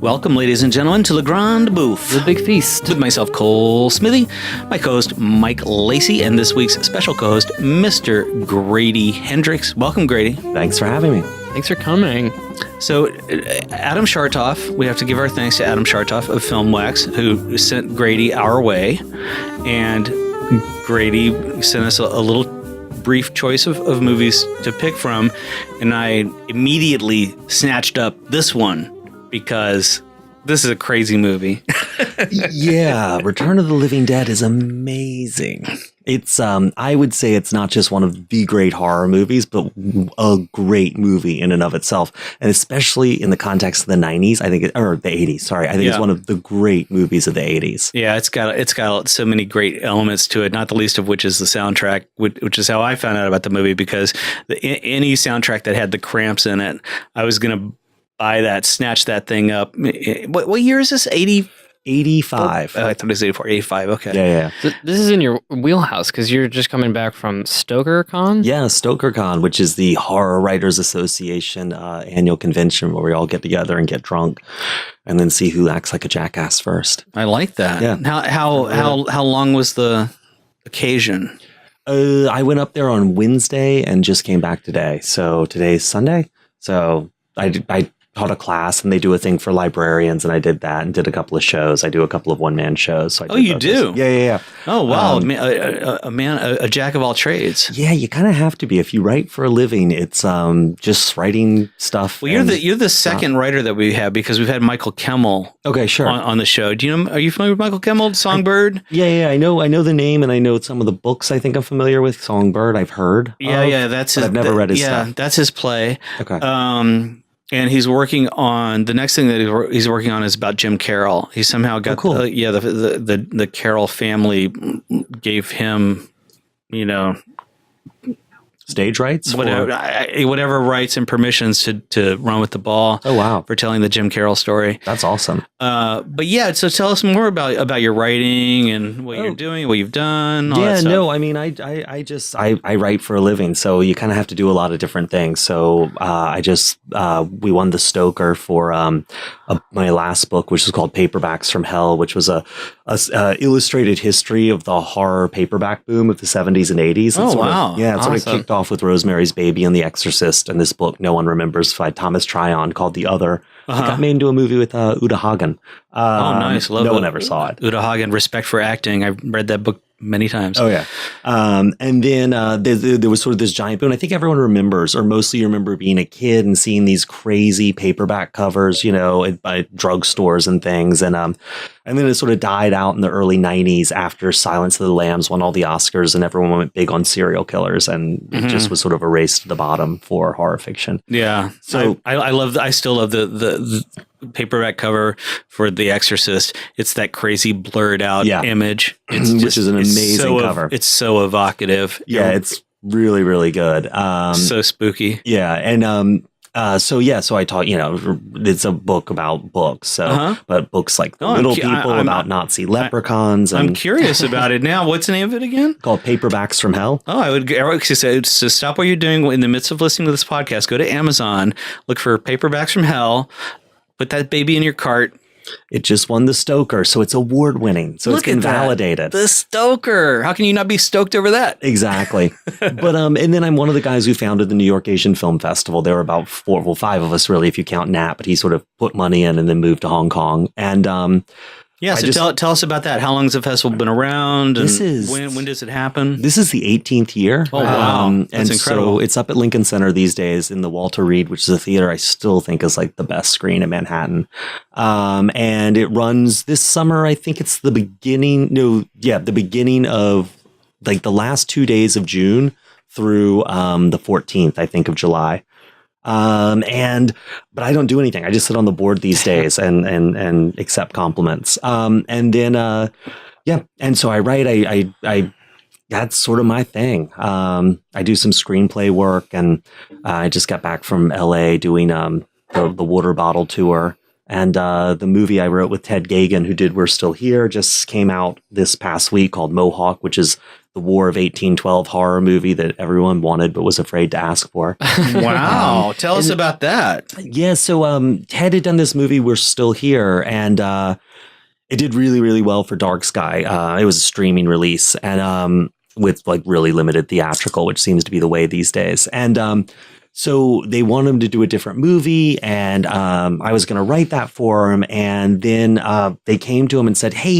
Welcome, ladies and gentlemen, to the Grande Bouffe. The big feast. With myself, Cole Smithey, my co-host, Mike Lacy, and this week's special co-host, Mr. Grady Hendrix. Welcome, Grady. Thanks for having me. Thanks for coming. So, Adam Chartoff, we have to give our thanks to Adam Chartoff of Film Wax, who sent Grady our way. And Grady sent us a little brief choice of movies to pick from. And I immediately snatched up this one, because this is a crazy movie. Yeah, Return of the Living Dead is amazing. It's I would say it's not just one of the great horror movies, but a great movie in and of itself, and especially in the context of the 90s, I think or the 80s, sorry. I think it's one of the great movies of the 80s. Yeah, it's got so many great elements to it, not the least of which is the soundtrack, which is how I found out about the movie, because any soundtrack that had the Cramps in it, I was going to buy that, snatch that thing up. What year is this? 85. I thought it was 84. 85. Okay. Yeah. So this is in your wheelhouse because you're just coming back from StokerCon? Yeah, StokerCon, which is the Horror Writers Association annual convention where we all get together and get drunk and then see who acts like a jackass first. I like that. Yeah. How long was the occasion? I went up there on Wednesday and just came back today. So today's Sunday. So I taught a class and they do a thing for librarians, and I did that and did a couple of shows. I do a couple of one-man shows. So you do? Yeah. Oh, wow. A jack of all trades. Yeah, you kind of have to be. If you write for a living, it's just writing stuff. Well, you're the second writer that we have, because we've had Michael Kemmel on the show. Are you familiar with Michael Kemmel, Songbird? Yeah. I know the name, and I know some of the books I think I'm familiar with. Songbird, I've heard. Yeah, that's his. I've never read his stuff. Yeah, that's his play. Okay. And he's working on the next thing that he's working on is about Jim Carroll. He somehow got the Carroll family gave him, stage rights, whatever rights and permissions to run with the ball. Oh wow! For telling the Jim Carroll story. That's awesome. But yeah, so tell us more about your writing and what you're doing, what you've done. All that stuff. No, I mean, I write for a living, so you kind of have to do a lot of different things. So we won the Stoker for my last book, which is called Paperbacks from Hell, which was a illustrated history of the horror paperback boom of the 70s and 80s. Oh wow! It sort of kicked off with Rosemary's Baby and The Exorcist, and this book no one remembers by Thomas Tryon called The Other. It got made into a movie with Uta Hagen. Nice. No one ever saw it. Uta Hagen, respect for acting. I've read that book many times. Oh yeah. And then there was sort of this giant boom. I think everyone remembers, or mostly remember being a kid and seeing these crazy paperback covers, by drugstores and things. And then it sort of died out in the early 90s after Silence of the Lambs won all the Oscars and everyone went big on serial killers, and it just was sort of a race to the bottom for horror fiction. Yeah. So I still love the paperback cover for The Exorcist. It's that crazy blurred out image. Which is an amazing cover. It's so evocative. Yeah, it's really, really good. So spooky. Yeah. And so I taught, it's a book about books. So, but books like The Little People about Nazi leprechauns. I'm curious about it now. What's the name of it again? Called Paperbacks from Hell. Oh, I would say, so stop what you're doing in the midst of listening to this podcast. Go to Amazon, look for Paperbacks from Hell, put that baby in your cart. It just won the Stoker, so it's award-winning. So it's been validated. The Stoker. How can you not be stoked over that? Exactly. But and then I'm one of the guys who founded the New York Asian Film Festival. There were about 5 of us, really, if you count Nat. But he sort of put money in and then moved to Hong Kong. And tell us about that. How long has the festival been around? And when does it happen? This is the 18th year. Oh, wow. That's incredible. So it's up at Lincoln Center these days in the Walter Reed, which is a theater I still think is like the best screen in Manhattan. And it runs this summer. I think it's the beginning of like the last 2 days of June through the 14th, I think, of July. But I don't do anything. I just sit on the board these days and accept compliments. And so I write, I that's sort of my thing. I do some screenplay work, and I just got back from LA doing, the water bottle tour. And the movie I wrote with Ted Gagan, who did We're Still Here, just came out this past week, called Mohawk, which is the War of 1812 horror movie that everyone wanted but was afraid to ask for. Wow. Tell us about that. Yeah, so Ted had done this movie, We're Still Here, and it did really, really well for Dark Sky. It was a streaming release, and with like really limited theatrical, which seems to be the way these days. And so they wanted him to do a different movie, and I was going to write that for him. And then they came to him and said, hey,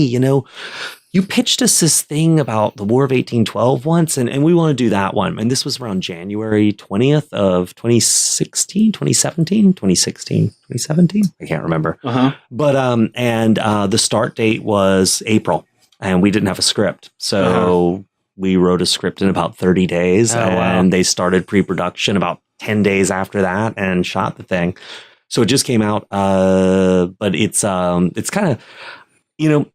you pitched us this thing about the War of 1812 once, and we want to do that one. And this was around January 20th of 2016, 2017, 2016, 2017. I can't remember. But, the start date was April, and we didn't have a script. So we wrote a script in about 30 days, and they started pre-production about 10 days after that and shot the thing. So it just came out. But it's kind of,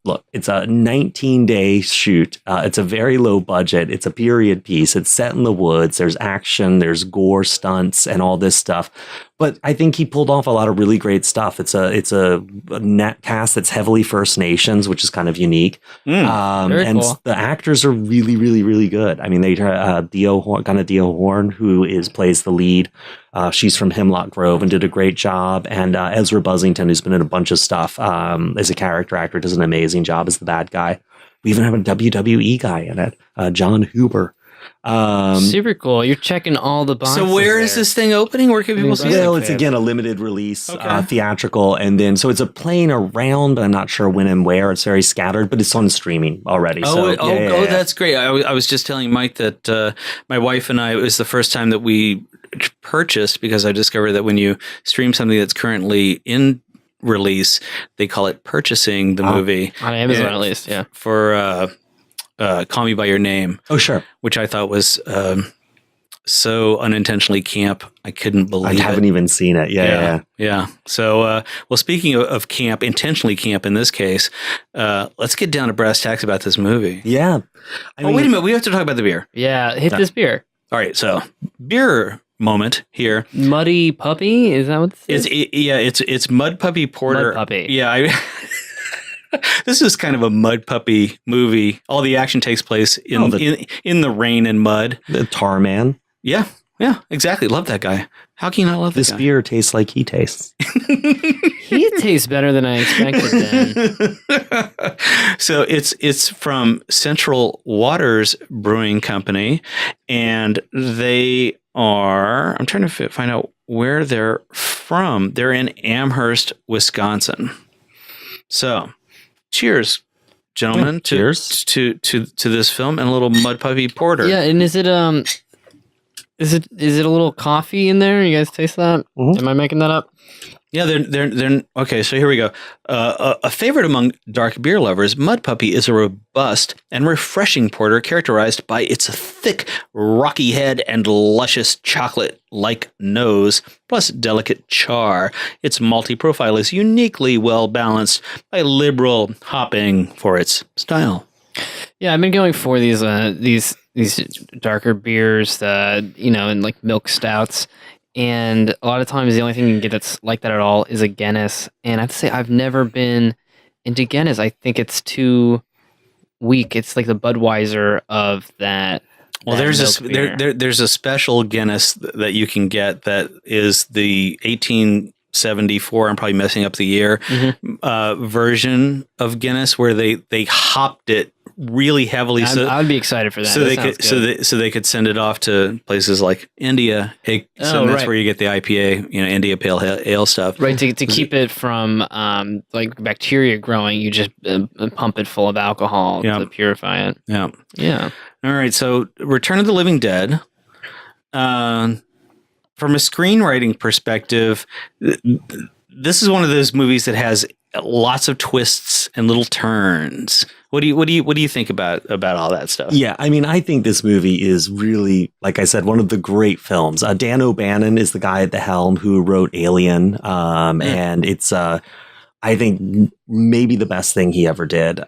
look, it's a 19-day shoot. It's a very low budget. It's a period piece. It's set in the woods. There's action, there's gore stunts and all this stuff. But I think he pulled off a lot of really great stuff. It's a net cast that's heavily First Nations, which is kind of unique. And cool. The actors are really, really, really good. I mean, they Dio Horn, who plays the lead. She's from Hemlock Grove and did a great job. And Ezra Buzzington, who's been in a bunch of stuff as a character actor, does an amazing job as the bad guy. We even have a WWE guy in it, John Huber. Super cool. You're checking all the boxes. So where is this thing opening? Where can people see it? Well, it's again a limited release, theatrical, and then so it's a playing around, but I'm not sure when and where. It's very scattered, but it's on streaming already. That's great. I was just telling Mike that my wife and I, it was the first time that we purchased, because I discovered that when you stream something that's currently in release, they call it purchasing the movie on Amazon, at least. Yeah, for Call Me by Your Name. Oh, sure. Which I thought was so unintentionally camp. I couldn't believe it. I haven't even seen it. Yeah. So, well, speaking of camp, intentionally camp in this case, let's get down to brass tacks about this movie. Yeah. Wait a minute. We have to talk about the beer. Yeah, hit this beer. All right. So, beer moment here. Muddy Puppy? Is that what it is? It's Mud Puppy Porter. Mud Puppy. Yeah. This is kind of a mud puppy movie. All the action takes place in the rain and mud. The Tar Man. Yeah, exactly. Love that guy. How can you not love this guy? beer? Tastes like he tastes. He tastes better than I expected. Then. So it's from Central Waters Brewing Company, and they are. I'm trying to find out where they're from. They're in Amherst, Wisconsin. So. Cheers, gentlemen! Cheers to this film and a little Mud Puppy Porter. Yeah, and is it a little coffee in there? You guys taste that? Mm-hmm. Am I making that up? Yeah, they're okay. So here we go. A favorite among dark beer lovers, Mud Puppy is a robust and refreshing porter characterized by its thick, rocky head and luscious chocolate-like nose, plus delicate char. Its malty profile is uniquely well balanced by liberal hopping for its style. Yeah, I've been going for these darker beers, and like milk stouts. And a lot of times the only thing you can get that's like that at all is a Guinness. And I have to say, I've never been into Guinness. I think it's too weak. It's like the Budweiser of that. Well, there's a special Guinness that you can get that is the 1874. I'm probably messing up the year version of Guinness where they hopped it really heavily. I would be excited for that. So they could send it off to places like India. That's where you get the IPA, India Pale Ale stuff. Right, to keep it from like bacteria growing, you just pump it full of alcohol to purify it. Yeah. Yeah. All right, so Return of the Living Dead. From a screenwriting perspective, this is one of those movies that has lots of twists and little turns. What do you think about all that stuff? Yeah, I mean, I think this movie is really, like I said, one of the great films. Dan O'Bannon is the guy at the helm who wrote Alien, and it's I think maybe the best thing he ever did.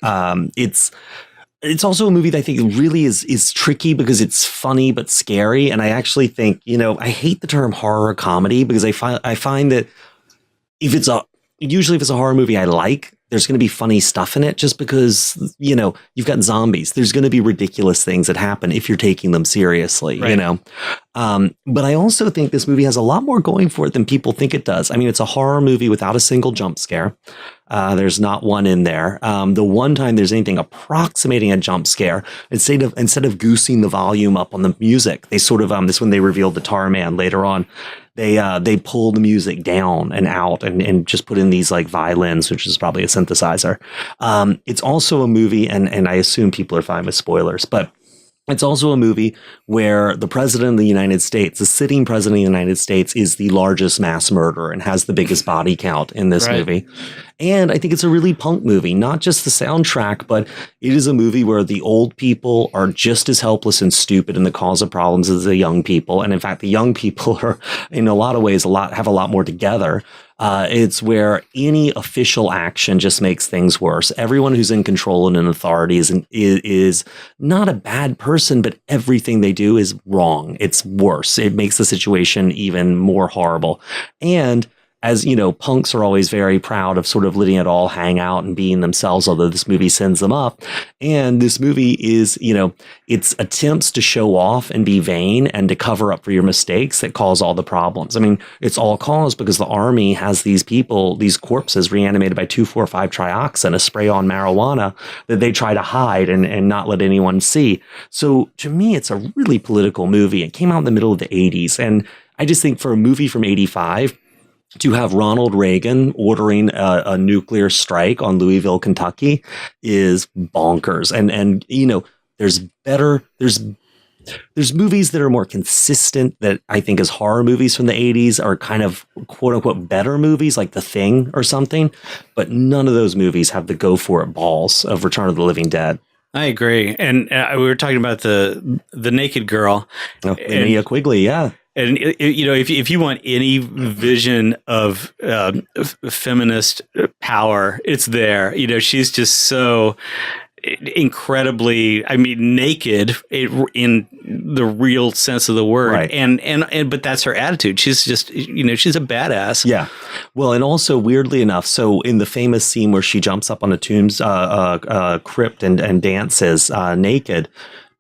It's also a movie that I think really is tricky because it's funny but scary, and I actually think I hate the term horror comedy because I find that if it's a horror movie I like, there's going to be funny stuff in it just because, you've got zombies. There's going to be ridiculous things that happen if you're taking them seriously, Right. But I also think this movie has a lot more going for it than people think it does. I mean, it's a horror movie without a single jump scare. There's not one in there. The one time there's anything approximating a jump scare, instead of goosing the volume up on the music, they sort of this when they revealed the Tar Man later on. They pull the music down and out and just put in these like violins, which is probably a synthesizer. It's also a movie, and I assume people are fine with spoilers, but it's also a movie where the president of the United States, the sitting president of the United States, is the largest mass murderer and has the biggest body count in this movie. And I think it's a really punk movie, not just the soundtrack, but it is a movie where the old people are just as helpless and stupid in the cause of problems as the young people. And in fact, the young people are, in a lot of ways, have a lot more together. It's where any official action just makes things worse. Everyone who's in control and in authority is not a bad person, but everything they do is wrong. It's worse. It makes the situation even more horrible. And as punks are always very proud of sort of letting it all hang out and being themselves, although this movie sends them up. And this movie is, it's attempts to show off and be vain and to cover up for your mistakes that cause all the problems. I mean, it's all caused because the army has these people, these corpses reanimated by 2,4,5-trioxin, a spray on marijuana that they try to hide and not let anyone see. So to me, it's a really political movie. It came out in the middle of the 80s. And I just think for a movie from 85, to have Ronald Reagan ordering a nuclear strike on Louisville, Kentucky is bonkers. And there's movies that are more consistent that I think as horror movies from the 80s are kind of quote unquote better movies like The Thing or something. But none of those movies have the go for it balls of Return of the Living Dead. I agree. And we were talking about the naked girl. Mia Quigley, yeah. And if you want any vision of feminist power, it's there. She's just so incredibly, naked in the real sense of the word. Right. And but that's her attitude. She's just, she's a badass. Yeah. Well, and also weirdly enough, so in the famous scene where she jumps up on a tomb's crypt and dances naked,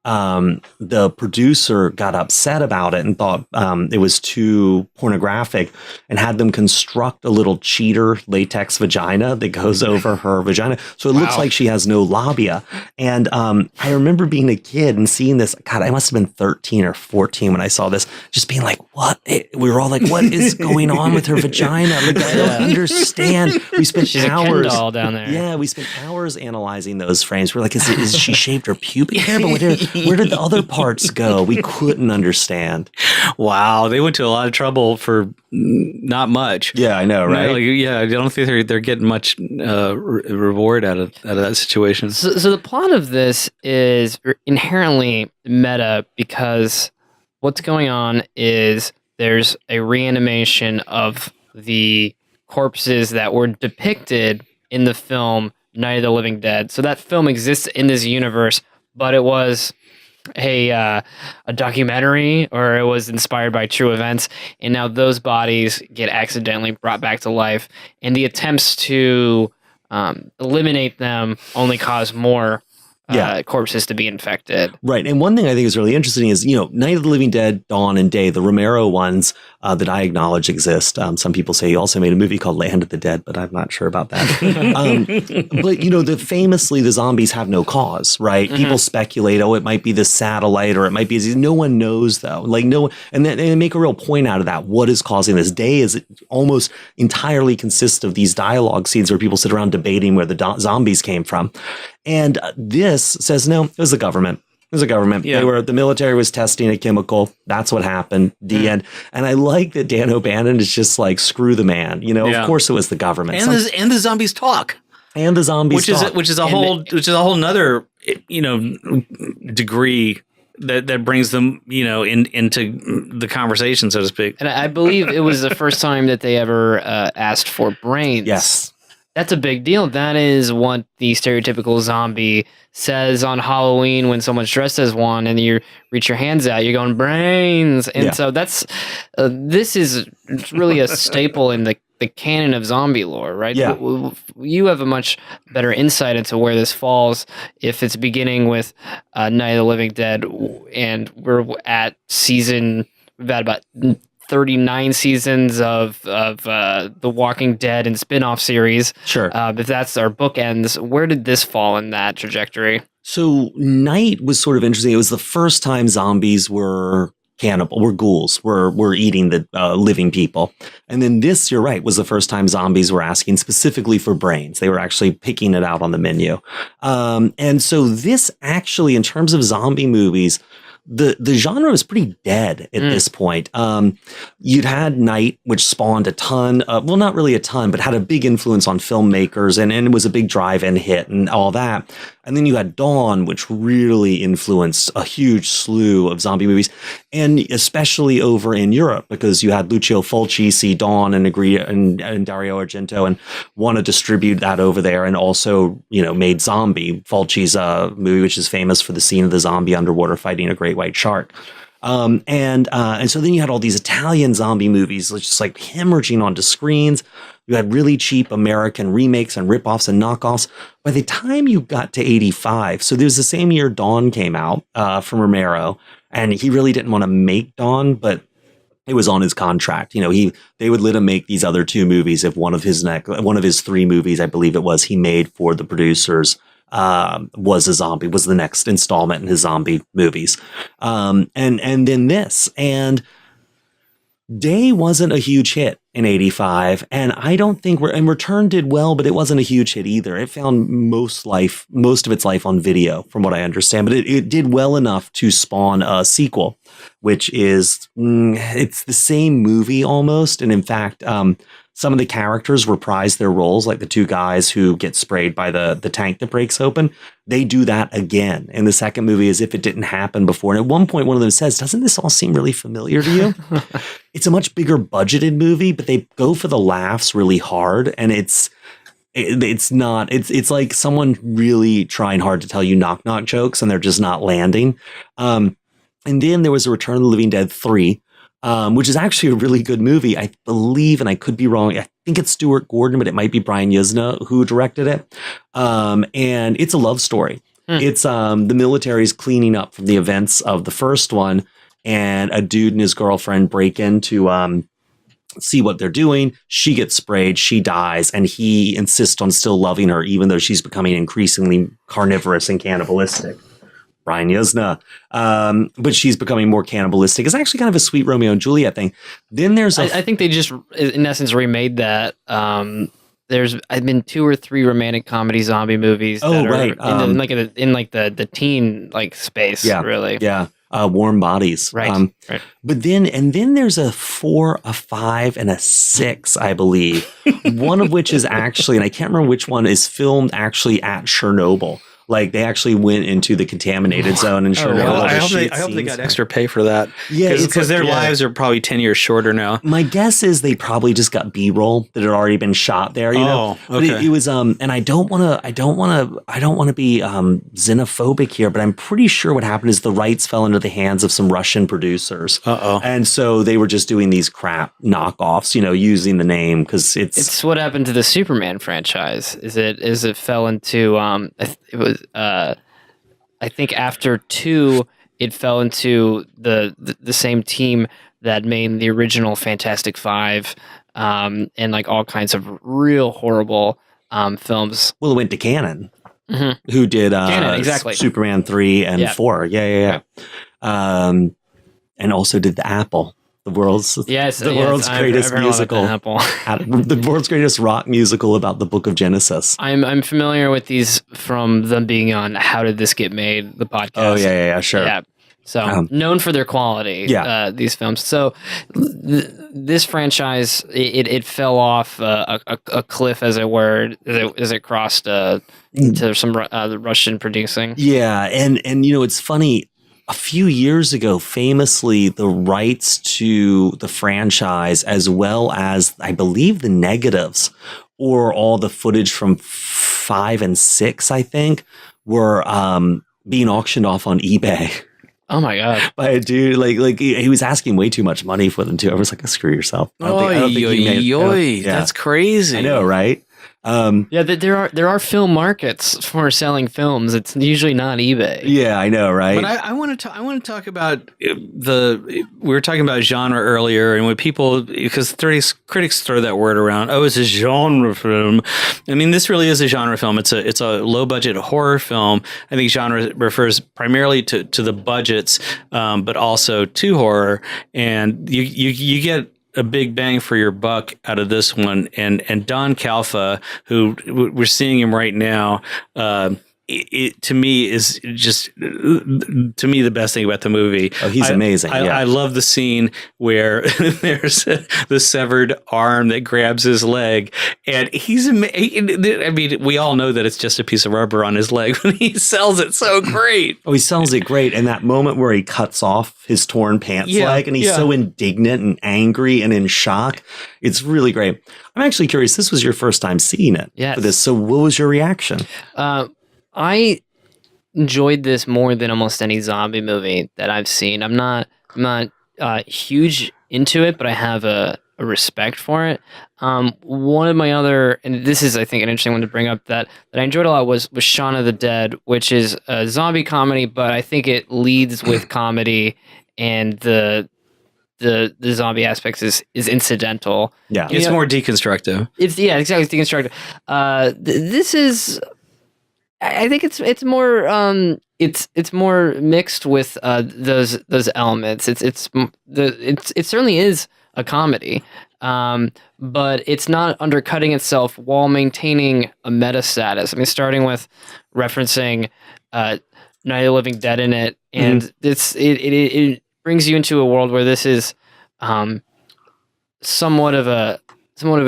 the producer got upset about it and thought it was too pornographic and had them construct a little cheater latex vagina that goes over her vagina. So it looks like she has no labia. And I remember being a kid and seeing this. God, I must have been 13 or 14 when I saw this, just being like, what? We were all like, what is going on with her vagina? Like, I don't understand. We spent She's hours a Ken doll down there. Yeah, we spent hours analyzing those frames. We're like, is she shaved her pubic hair? But where did the other parts go? We couldn't understand. Wow, they went to a lot of trouble for not much. Yeah, I know, right? I don't think they're getting much reward out of that situation. So the plot of this is inherently meta because what's going on is there's a reanimation of the corpses that were depicted in the film Night of the Living Dead. So that film exists in this universe, but it was a documentary, or it was inspired by true events, and now those bodies get accidentally brought back to life, and the attempts to eliminate them only cause more corpses to be infected. Right. And one thing I think is really interesting is, Night of the Living Dead, Dawn and Day, the Romero ones that I acknowledge exist. Some people say he also made a movie called Land of the Dead, but I'm not sure about that. But, famously, the zombies have no cause, right? Mm-hmm. People speculate, it might be the satellite or it might be, no one knows though. And they make a real point out of that. What is causing this? Day is almost entirely consists of these dialogue scenes where people sit around debating where the zombies came from. And this says, no, it was the government. It was a government. Yeah. The military was testing a chemical. That's what happened. The end. And I like that Dan O'Bannon is just like, screw the man. Of course it was the government. And the zombies talk. And the zombies talk. Which is a whole nother, degree that brings them, into the conversation, so to speak. And I believe it was the first time that they ever asked for brains. Yes. That's a big deal. That is what the stereotypical zombie says on Halloween when someone's dressed as one and you reach your hands out, you're going brains. And so that's, this is really a staple in the the canon of zombie lore, right? Yeah. You have a much better insight into where this falls. If it's beginning with Night of the Living Dead, and we're at we've had about 39 seasons of The Walking Dead and spin-off series. Sure. If that's our bookends, where did this fall in that trajectory? So Night was sort of interesting. It was the first time zombies were ghouls, were eating the living people. And then this, you're right, was the first time zombies were asking specifically for brains. They were actually picking it out on the menu. And so this actually, in terms of zombie movies, the genre was pretty dead at this point. You'd had Night, which spawned a ton of, well, not really a ton, but had a big influence on filmmakers and it was a big drive-in hit and all that. And then you had Dawn, which really influenced a huge slew of zombie movies, and especially over in Europe, because you had Lucio Fulci see Dawn and agree and Dario Argento and want to distribute that over there, and also, you know, made Zombie, Fulci's movie, which is famous for the scene of the zombie underwater fighting a great white shark. And so then you had all these Italian zombie movies just like hemorrhaging onto screens. You had really cheap American remakes and ripoffs and knockoffs. By the time you got to 85, so there was the same year Dawn came out from Romero, and he really didn't want to make Dawn, but it was on his contract. You know, they would let him make these other two movies if one of his three movies, I believe it was, he made for the producers was the next installment in his zombie movies. And then this, and Day wasn't a huge hit in 85, and I don't think Return did well, but it wasn't a huge hit either. It found most of its life on video, from what I understand, but it did well enough to spawn a sequel, which is, it's the same movie almost. And in fact, some of the characters reprise their roles, like the two guys who get sprayed by the tank that breaks open. They do that again in the second movie as if it didn't happen before. And at one point, one of them says, "Doesn't this all seem really familiar to you?" It's a much bigger budgeted movie, but they go for the laughs really hard. And it's like someone really trying hard to tell you knock-knock jokes and they're just not landing. And then there was a Return of the Living Dead 3, which is actually a really good movie, I believe, and I could be wrong. I think it's Stuart Gordon, but it might be Brian Yuzna who directed it. And it's a love story. It's the military's cleaning up from the events of the first one, and a dude and his girlfriend break in to see what they're doing. She gets sprayed, she dies, and he insists on still loving her, even though she's becoming increasingly carnivorous and cannibalistic. Brian Yuzna. But she's becoming more cannibalistic. It's actually kind of a sweet Romeo and Juliet thing. Then there's I think they just, in essence, remade that. There's been 2 or 3 romantic comedy zombie movies that are in the teen space. Yeah, really. Yeah. Warm Bodies. Right. Right. But then there's a 4, a 5, and a 6, I believe. One of which is actually, and I can't remember which one, is filmed actually at Chernobyl. Like, they actually went into the contaminated zone in Chernobyl. Well, I hope they got extra pay for that. Yeah, because their lives are probably 10 years shorter now. My guess is they probably just got B-roll that had already been shot there. You know, okay. But it was and I don't want to be xenophobic here, but I'm pretty sure what happened is the rights fell into the hands of some Russian producers. And so they were just doing these crap knockoffs, you know, using the name because it's what happened to the Superman franchise. Is it fell into it was. I think after 2, it fell into the same team that made the original Fantastic Five, and like all kinds of real horrible films. Well, it went to Canon, who did Canon, exactly. Superman 3 and 4. Yeah. And also did the Apple. The world's greatest musical, the world's greatest rock musical about the Book of Genesis. I'm familiar with these from them being on How Did This Get Made, the podcast. Oh yeah, sure. Yeah, so known for their quality. Yeah, these films. So this franchise it fell off a cliff, as it were, as it crossed into some the Russian producing. Yeah, and you know it's funny. A few years ago, famously, the rights to the franchise, as well as, I believe, the negatives or all the footage from 5 and 6, I think, were being auctioned off on eBay. Oh my god. by a dude. Like he was asking way too much money for them too. I was like, screw yourself. I don't think he made it. Yeah. That's crazy. I know, right? Yeah, there are film markets for selling films. It's usually not eBay. Yeah, I know, right? But I want to talk about we were talking about genre earlier, and when people, because critics throw that word around, oh, it's a genre film. I mean, this really is a genre film. It's a low budget horror film. I think genre refers primarily to the budgets, but also to horror, and you get a big bang for your buck out of this one. And Don Calfa, who we're seeing him right now, it to me is just the best thing about the movie. Oh, he's amazing. I love the scene where there's the severed arm that grabs his leg, and he's amazing. I mean, we all know that it's just a piece of rubber on his leg, but he sells it so great. Oh, he sells it great. And that moment where he cuts off his torn pants leg, and he's so indignant and angry and in shock, it's really great. I'm actually curious. This was your first time seeing it for this, so what was your reaction? I enjoyed this more than almost any zombie movie that I've seen. I'm not huge into it, but I have a respect for it. One of my other, and this is I think an interesting one to bring up that I enjoyed a lot was Shaun of the Dead, which is a zombie comedy, but I think it leads with comedy, and the zombie aspects is incidental. Yeah, it's more deconstructive. It's exactly, it's deconstructive. This is. I think it's more it's more mixed with those elements. It certainly is a comedy, but it's not undercutting itself while maintaining a meta status. I mean, starting with referencing Night of the Living Dead in it, and it brings you into a world where this is somewhat of a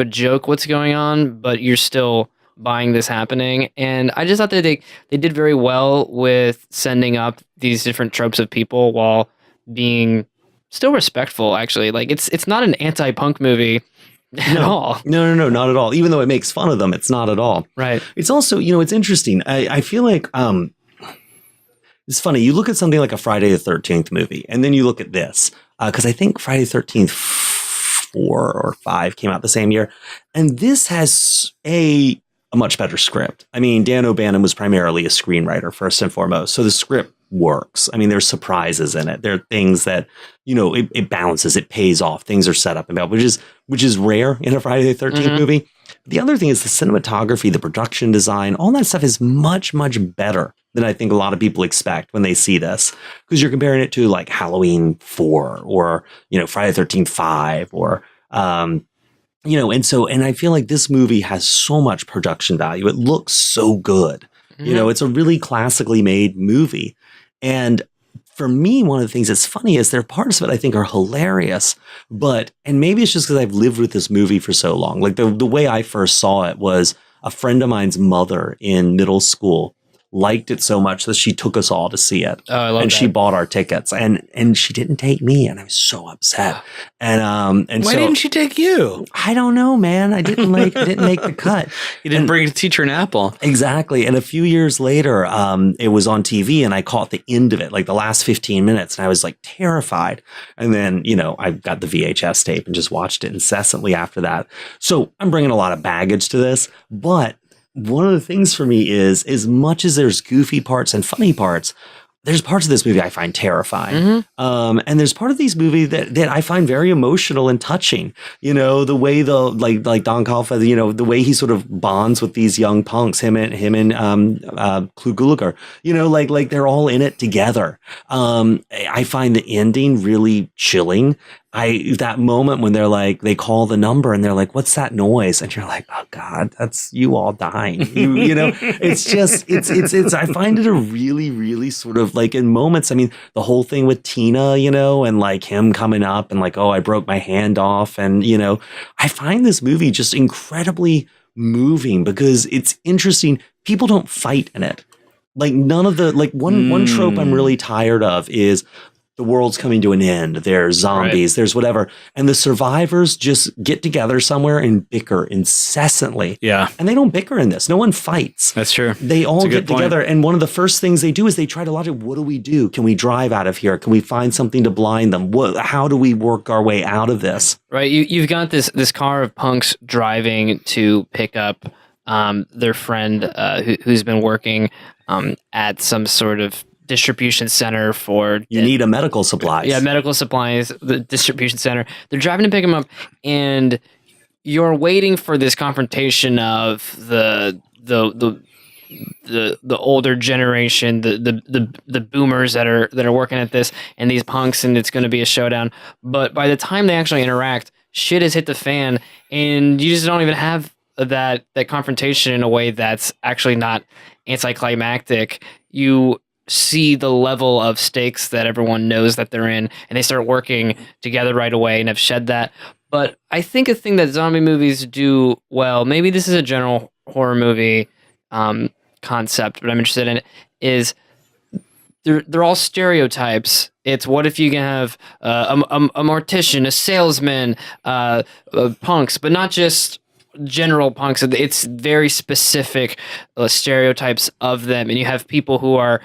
joke what's going on, but you're still buying this happening. And I just thought that they did very well with sending up these different tropes of people while being still respectful, actually. Like it's not an anti-punk movie at all. No, not at all. Even though it makes fun of them, it's not at all. Right. It's also, it's interesting. I feel like it's funny. You look at something like a Friday the 13th movie, and then you look at this, because I think Friday the 13th 4 or 5 came out the same year. And this has a much better script. I mean, Dan O'Bannon was primarily a screenwriter first and foremost. So the script works. I mean, there's surprises in it. There are things that, it balances, it pays off. Things are set up and which is rare in a Friday the 13th movie. The other thing is the cinematography, the production design, all that stuff is much, much better than I think a lot of people expect when they see this. Because you're comparing it to like Halloween 4 or, Friday the 13th 5 or, and I feel like this movie has so much production value. It looks so good. It's a really classically made movie. And for me, one of the things that's funny is there are parts of it I think are hilarious, and maybe it's just because I've lived with this movie for so long. Like the way I first saw it was a friend of mine's mother in middle school liked it so much that she took us all to see it. Oh, I love and that. she bought our tickets, and she didn't take me, and I was so upset. And why didn't she take you? I don't know, man. I didn't make the cut. You didn't bring a teacher an apple. Exactly. And a few years later, it was on TV, and I caught the end of it, like the last 15 minutes, and I was like terrified. And then, I got the VHS tape and just watched it incessantly after that. So I'm bringing a lot of baggage to this, but one of the things for me is, as much as there's goofy parts and funny parts, there's parts of this movie I find terrifying. And there's part of these movies that I find very emotional and touching. The way like Don Calfa, the way he sort of bonds with these young punks, him and Clu Gulager, like they're all in it together. I find the ending really chilling. That moment when they call the number and they're like, what's that noise? And you're like, oh God, that's you all dying. It's just, I find it a really, really sort of like in moments. I mean, the whole thing with Tina, and like him coming up and like, oh, I broke my hand off. And, I find this movie just incredibly moving because it's interesting. People don't fight in it. Like none of the, like one trope I'm really tired of is, the world's coming to an end. There's zombies, there's whatever. And the survivors just get together somewhere and bicker incessantly. Yeah. And they don't bicker in this. No one fights. That's true. They all That's a get good point. together. And one of the first things they do is they try to logic, what do we do? Can we drive out of here? Can we find something to blind them? How do we work our way out of this? Right. You've got this car of punks driving to pick up their friend who's been working at some sort of distribution center for you need a medical supplies. Yeah, medical supplies, the distribution center. They're driving to pick him up, and you're waiting for this confrontation of the older generation, the boomers that are working at this, and these punks, and it's going to be a showdown. But by the time they actually interact, shit has hit the fan, and you just don't even have that confrontation in a way that's actually not anticlimactic. You see the level of stakes that everyone knows that they're in, and they start working together right away and have shed that. But I think a thing that zombie movies do well, maybe this is a general horror movie concept, but I'm interested in it, is they're all stereotypes. It's what if you can have a mortician, a salesman, punks, but not just general punks. It's very specific stereotypes of them, and you have people who are,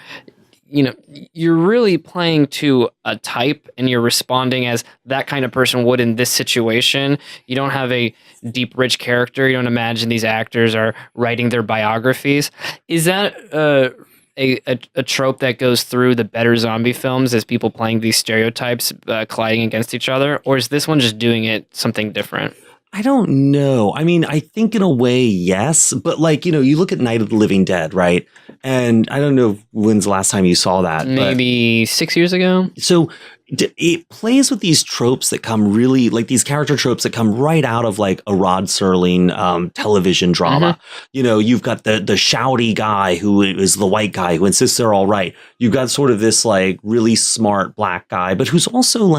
you're really playing to a type, and you're responding as that kind of person would in this situation. You don't have a deep, rich character. You don't imagine these actors are writing their biographies. Is that a trope that goes through the better zombie films, as people playing these stereotypes colliding against each other, or is this one just doing it something different? I don't know. I mean, I think in a way, yes. But you look at Night of the Living Dead, right? And I don't know when's the last time you saw that. Maybe 6 years ago. So it plays with these tropes that come really, these character tropes that come right out of a Rod Serling television drama. Mm-hmm. You've got the shouty guy who is the white guy who insists they're all right. You've got sort of this really smart black guy, but who's also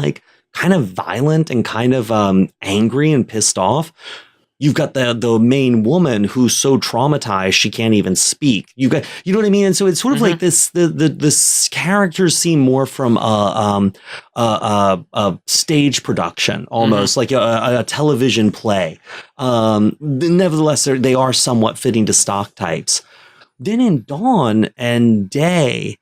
kind of violent and kind of angry and pissed off. You've got the main woman who's so traumatized she can't even speak. You know what I mean? And so it's sort of like this. The characters seem more from a stage production, almost like a television play. Nevertheless, they are somewhat fitting to stock types. Then in Dawn and Day.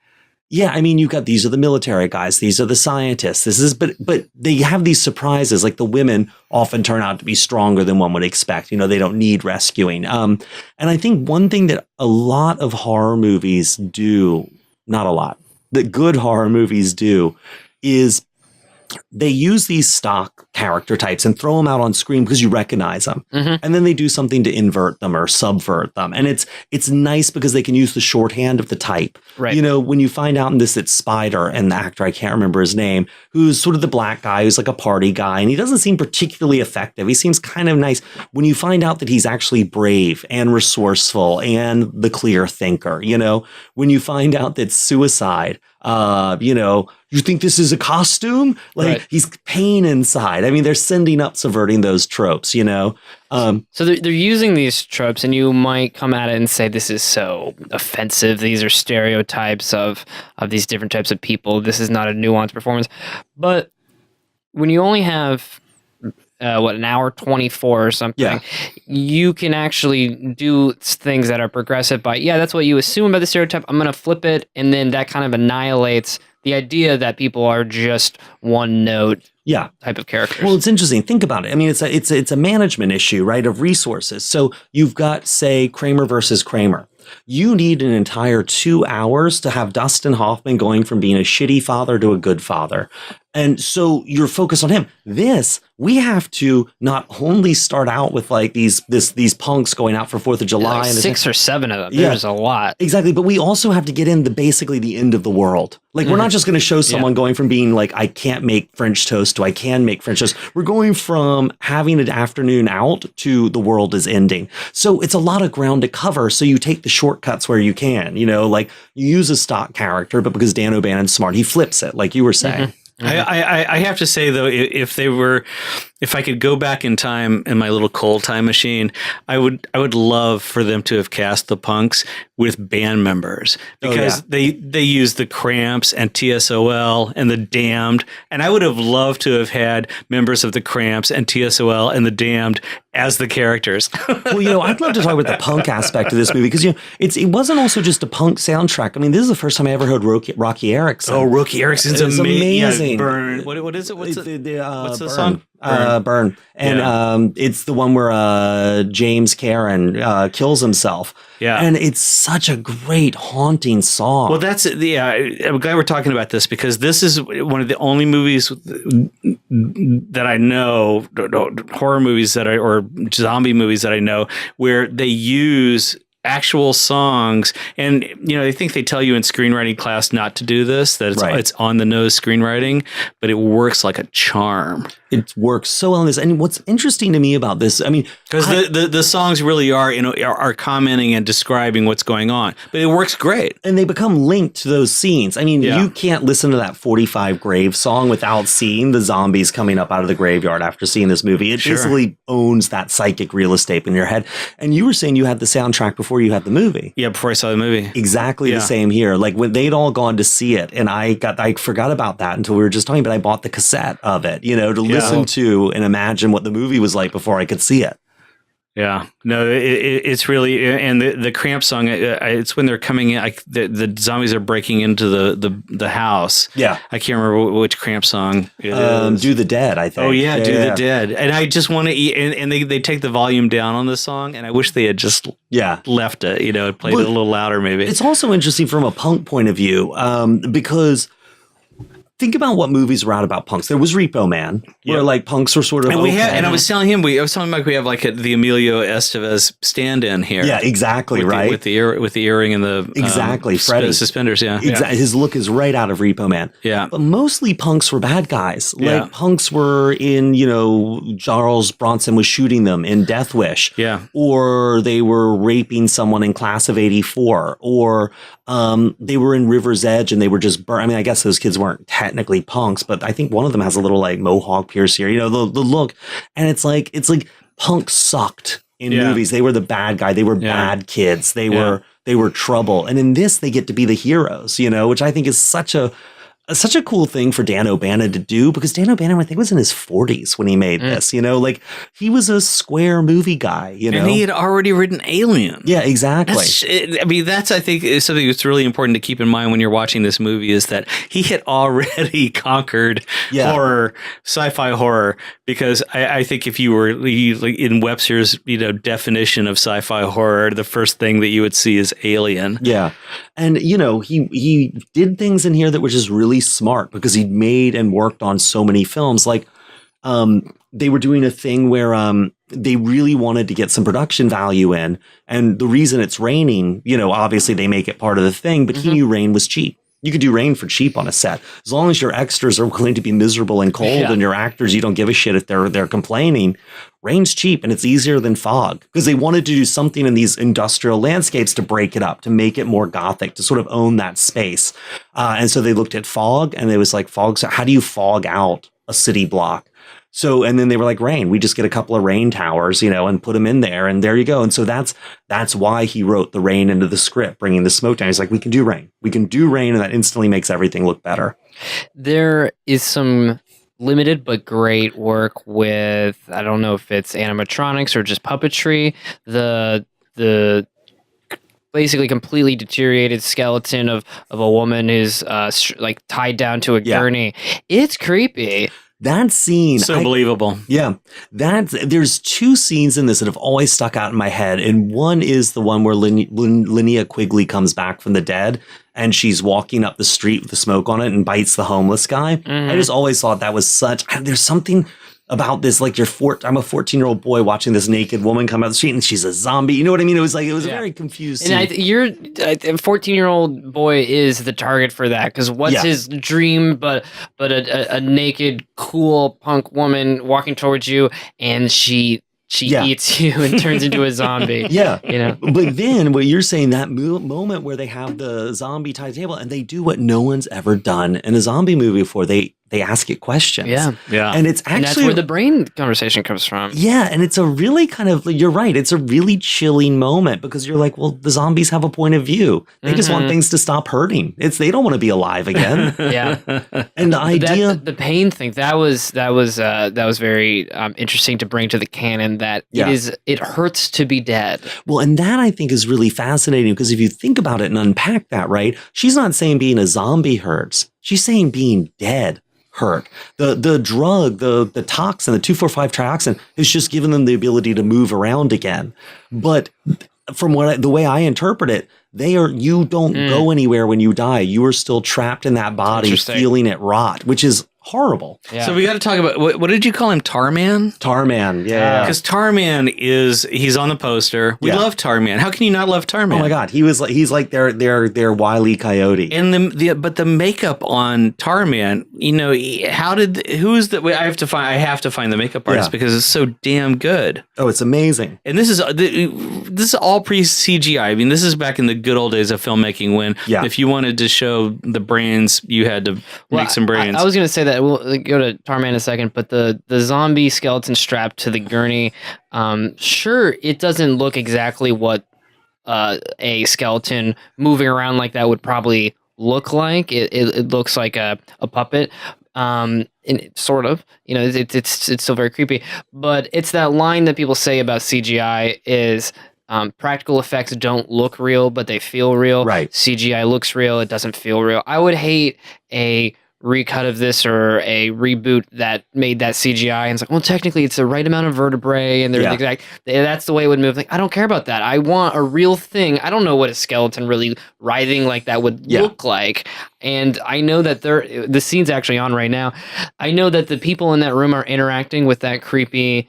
Yeah, I mean, you've got these are the military guys, these are the scientists. But they have these surprises. The women often turn out to be stronger than one would expect. They don't need rescuing. And I think one thing that a lot of horror movies do, not a lot, that good horror movies do, is they use these stock character types and throw them out on screen because you recognize them. Mm-hmm. And then they do something to invert them or subvert them. And it's nice because they can use the shorthand of the type. Right. When you find out in this, it's Spider and the actor, I can't remember his name, who's sort of the black guy, who's like a party guy. And he doesn't seem particularly effective. He seems kind of nice. When you find out that he's actually brave and resourceful and the clear thinker, when you find out that Suicide, you think this is a costume? Right. He's pain inside. I mean, they're sending up, subverting those tropes, So they're using these tropes, and you might come at it and say, this is so offensive. These are stereotypes of these different types of people. This is not a nuanced performance. But when you only have an hour 24 or something, you can actually do things that are progressive by, that's what you assume about the stereotype. I'm going to flip it. And then that kind of annihilates the idea that people are just one note type of characters. Well, it's interesting. Think about it. I mean, it's a management issue, right, of resources. So you've got, say, Kramer versus Kramer. You need an entire 2 hours to have Dustin Hoffman going from being a shitty father to a good father. And so you're focused on him. We have to not only start out with these punks going out for 4th of July. And 6 or 7 of them. There's a lot. Exactly. But we also have to get in basically the end of the world. We're not just going to show someone going from being I can't make French toast to I can make French toast. We're going from having an afternoon out to the world is ending. So it's a lot of ground to cover. So you take the shortcuts where you can, you use a stock character, but because Dan O'Bannon's smart, he flips it, like you were saying. Mm-hmm. I have to say, though, if I could go back in time in my little Cole time machine, I would love for them to have cast the punks with band members because they use the Cramps and TSOL and the Damned, and I would have loved to have had members of the Cramps and TSOL and the Damned as the characters. Well, I'd love to talk about the punk aspect of this movie because it wasn't also just a punk soundtrack. I mean, this is the first time I ever heard Rocky Erickson. Oh, Rocky Erickson's amazing. Yeah, Burn. What is it? What's the song? Burn. And it's the one where James Karen kills himself. Yeah. And it's such a great, haunting song. Well, I'm glad we're talking about this because this is one of the only movies that I know, horror movies or zombie movies that I know, where they use actual songs. And, they think they tell you in screenwriting class not to do this, that it's on the nose screenwriting, but it works like a charm. It works so well in this. And what's interesting to me about this, I mean, because the songs really are commenting and describing what's going on, but it works great. And they become linked to those scenes. I mean, you can't listen to that 45 Grave song without seeing the zombies coming up out of the graveyard after seeing this movie. It basically owns that psychic real estate in your head. And you were saying you had the soundtrack before you had the movie. Yeah, before I saw the movie. Exactly the same here. Like when they'd all gone to see it, and I forgot about that until we were just talking, but I bought the cassette of it, to listen to and imagine what the movie was like before I could see it. Yeah, no, it's really, and the Cramp song, it's when they're coming in, the zombies are breaking into the house. Yeah. I can't remember which Cramp song it is. Do the Dead, I think. Oh, yeah, Do the Dead. And I just want to eat, and they take the volume down on this song, and I wish they had just left it, played it a little louder maybe. It's also interesting from a punk point of view, because think about what movies were out about punks. There was Repo Man, where like punks were sort of. And I was telling him, I was telling Mike, we have like the Emilio Estevez stand-in here. Yeah, exactly, with the earring and the Freddie suspenders. Yeah, his look is right out of Repo Man. Yeah, but mostly punks were bad guys. Like punks were in, Charles Bronson was shooting them in Death Wish. Yeah, or they were raping someone in Class of '84, or they were in River's Edge and they were just burned. I mean, I guess those kids weren't technically punks, but I think one of them has a little like mohawk pierce here, the look. And it's like punk sucked in movies. They were the bad guy. They were bad kids. They were trouble. And in this, they get to be the heroes, which I think is such a cool thing for Dan O'Bannon to do, because Dan O'Bannon, I think, was in his 40s when he made this, like he was a square movie guy, And he had already written Alien. Yeah, exactly. That's I think is something that's really important to keep in mind when you're watching this movie, is that he had already conquered horror, sci-fi horror, because I think if you were in Webster's, definition of sci-fi horror, the first thing that you would see is Alien. Yeah. And, he did things in here that were just really smart, because he'd made and worked on so many films. Like, they were doing a thing where they really wanted to get some production value in. And the reason it's raining, obviously they make it part of the thing, but he knew rain was cheap. You could do rain for cheap on a set. As long as your extras are willing to be miserable and cold, and your actors, you don't give a shit if they're complaining. Rain's cheap, and it's easier than fog, because they wanted to do something in these industrial landscapes to break it up, to make it more gothic, to sort of own that space. And so they looked at fog, and it was like, so how do you fog out a city block? So, and then they were like, rain. We just get a couple of rain towers, and put them in there, and there you go. And so that's why he wrote the rain into the script, bringing the smoke down. He's like, we can do rain. We can do rain, and that instantly makes everything look better. There is some limited but great work with, I don't know if it's animatronics or just puppetry. The basically completely deteriorated skeleton of a woman who's like tied down to a gurney. It's creepy. That scene, so believable. Yeah, there's two scenes in this that have always stuck out in my head, and one is the one where Linnea Quigley comes back from the dead, and she's walking up the street with the smoke on it and bites the homeless guy. I just always thought that was there's something about this, like I'm a 14-year-old boy watching this naked woman come out the street, and she's a zombie. You know what I mean? It was a very confused scene. And a 14-year-old boy is the target for that, because what's his dream but a naked, cool punk woman walking towards you, and she eats you and turns into a zombie. But then what you're saying, that moment where they have the zombie tied to the table, and they do what no one's ever done in a zombie movie before. They They ask it questions. Yeah. Yeah. And it's And actually that's where the brain conversation comes from. yeah, and it's a really kind of, you're right, it's a really chilling moment because you're like, well, the zombies have a point of view. They just want things to stop hurting. They don't want to be alive again. Yeah. And the idea, the pain thing, that was very interesting to bring to the canon, that it hurts to be dead. well, and that I think is really fascinating because if you think about it and unpack that, right, she's not saying being a zombie hurts. She's saying being dead hurt. The drug, the toxin, the 2,4,5 trioxin has just given them the ability to move around again. But from the way I interpret it, you don't go anywhere when you die. You are still trapped in that body, feeling it rot, which is horrible. Yeah. So we got to talk about, what did you call him? Tarman? Tarman, yeah. Because Tarman he's on the poster. We love Tarman. How can you not love Tarman? Oh my God, he's like their Wile E. Coyote. And but the makeup on Tarman, I have to find the makeup artist because it's so damn good. Oh, it's amazing. And this is all pre CGI. I mean, this is back in the good old days of filmmaking when if you wanted to show the brains, you had to make some brains. I was going to say that we'll go to Tarman in a second, but the zombie skeleton strapped to the gurney, sure, it doesn't look exactly what a skeleton moving around like that would probably look like. It looks like a puppet. Sort of, it's still very creepy, but it's that line that people say about CGI is practical effects don't look real, but they feel real. Right. CGI looks real, it doesn't feel real. I would hate a recut of this or a reboot that made that CGI and it's like, well, technically it's the right amount of vertebrae and they're that's the way it would move. Like, I don't care about that. I want a real thing. I don't know what a skeleton really writhing like that would look like. And I know that the scene's actually on right now. I know that the people in that room are interacting with that creepy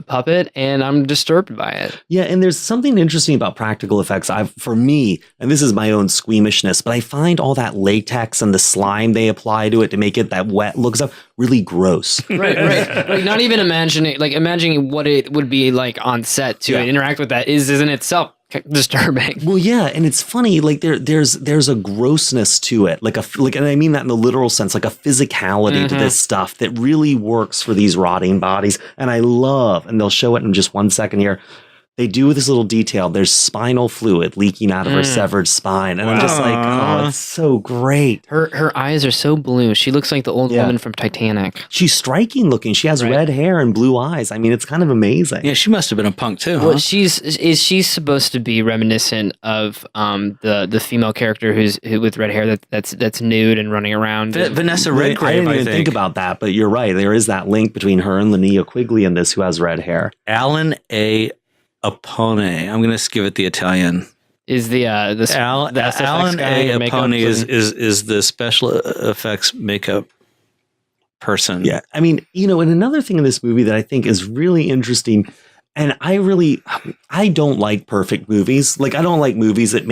puppet, and I'm disturbed by it. Yeah, and there's something interesting about practical effects. For me, and this is my own squeamishness, but I find all that latex and the slime they apply to it to make it that wet looks up really gross. Right. Like not even imagining what it would be like on set to interact with that is in itself disturbing. Well, yeah, and it's funny. Like there's a grossness to it, and I mean that in the literal sense, like a physicality to this stuff that really works for these rotting bodies. And I love, and they'll show it in just 1 second here. They do this little detail. There's spinal fluid leaking out of her severed spine, and I'm just like, oh, it's so great. Her eyes are so blue. She looks like the old woman from Titanic. She's striking looking. She has red hair and blue eyes. I mean, it's kind of amazing. Yeah, she must have been a punk too. Well, is she supposed to be reminiscent of the female character who with red hair that's nude and running around? Vanessa Redgrave. I didn't even think about that, but you're right. There is that link between her and Linnea Quigley in this, who has red hair. Alan A. Apone. I'm going to give it the Italian. Is Alan A. Apone is the special effects makeup person. Yeah, I mean, and another thing in this movie that I think is really interesting, and I don't like perfect movies. Like, I don't like movies that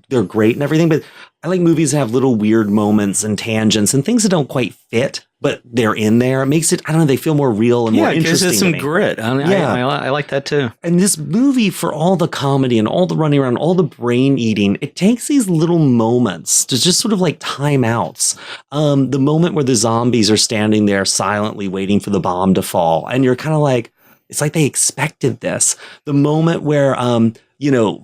they're great and everything, but I like movies that have little weird moments and tangents and things that don't quite fit, but they're in there. It makes it, I don't know, they feel more real and more interesting. There's some grit. I like that too. And this movie, for all the comedy and all the running around, all the brain eating, it takes these little moments to just sort of like timeouts. The moment where the zombies are standing there silently waiting for the bomb to fall, and you're kind of like, it's like they expected this. The moment where,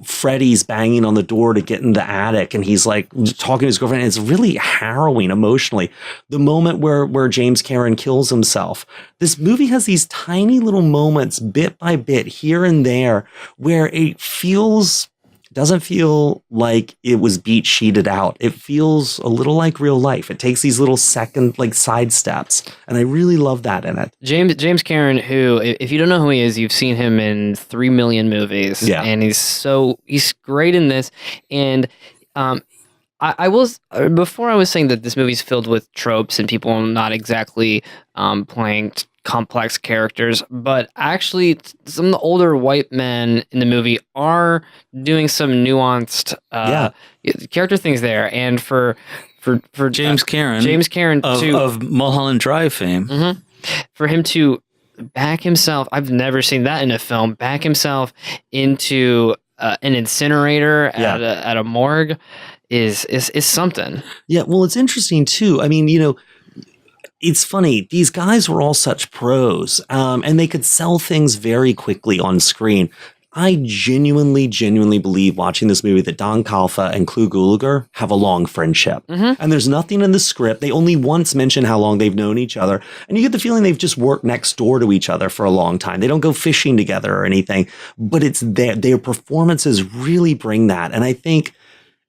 Freddy's banging on the door to get in the attic and he's like talking to his girlfriend. And it's really harrowing emotionally. The moment where James Cameron kills himself. This movie has these tiny little moments bit by bit here and there where it doesn't feel like it was beat sheeted out. It feels a little like real life. It takes these little side steps. And I really love that in it. James Cameron, who, if you don't know who he is, you've seen him in 3 million movies. Yeah. And he's great in this. And before I was saying that this movie's filled with tropes and people not exactly playing complex characters, but actually some of the older white men in the movie are doing some nuanced character things there. And for James Cameron of Mulholland Drive fame, for him to back himself, I've never seen that in a film, back himself into an incinerator at a morgue is something. Yeah, well, it's interesting too. I mean, it's funny. These guys were all such pros, and they could sell things very quickly on screen. I genuinely believe watching this movie that Don Calfa and Clu Gulager have a long friendship. And there's nothing in the script. They only once mention how long they've known each other. And you get the feeling they've just worked next door to each other for a long time. They don't go fishing together or anything, but it's their performances really bring that. And I think